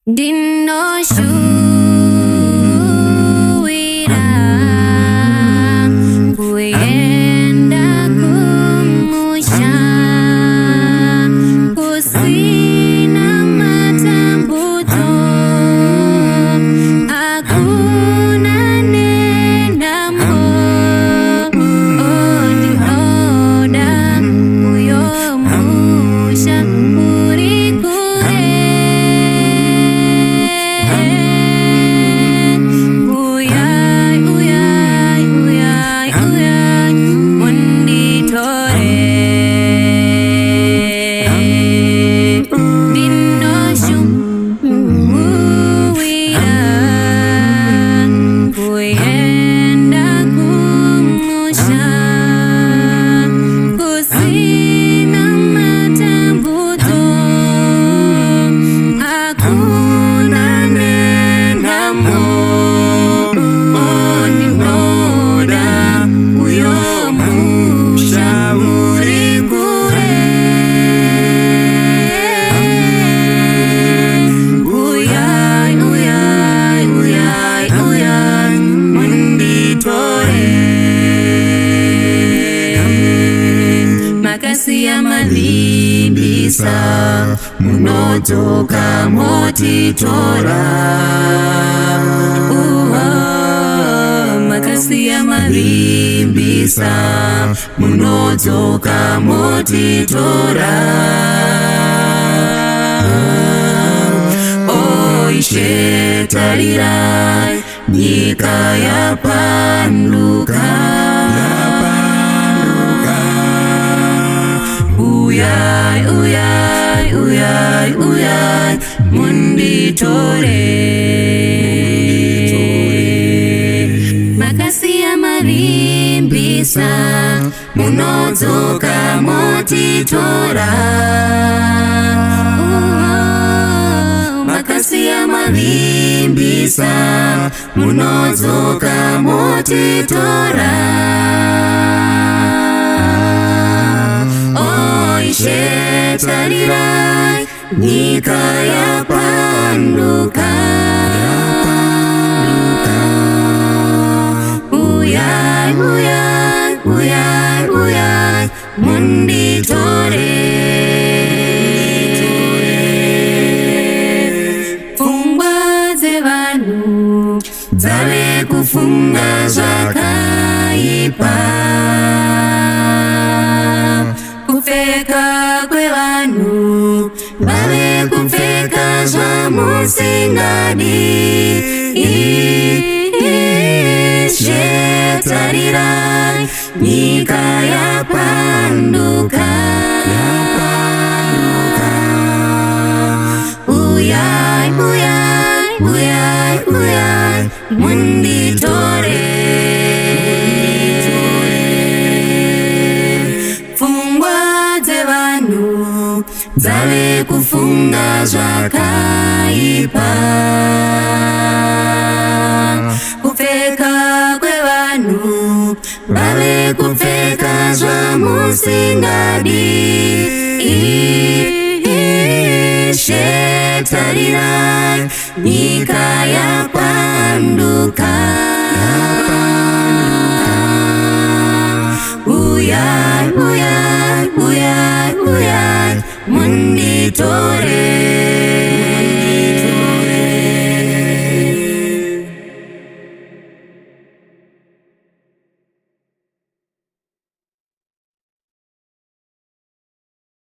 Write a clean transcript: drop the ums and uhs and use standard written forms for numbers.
Dino shuwira kuyenda kumusha kusina matambuto hakuna nena mo odinoda uyo musha Makasi ya malibisa munotoka motitora makasi ya malibisa munotoka motitora ishetarirai nyika yapanduka uyai uyai uyai uyai munditore makasi ya marimbisa munotoka motitora makasi ya marimbisa munotoka motitora ishetarirai nyika yapanduka uyai uyai uyai uyai munditore fungwa dzevanu dzave kufunga zvakaipa kupfeka kwevanhu vave kupfeka zvamusingadi ishetarirai nyika yapanduka uyai uyai uyai uyai munditore dzave kufunga zvakaipa kupfeka kwevanhu vave kupfeka zvamusingadi ishetarirai nyika yapanduka uyai uyai uyai uyai munditore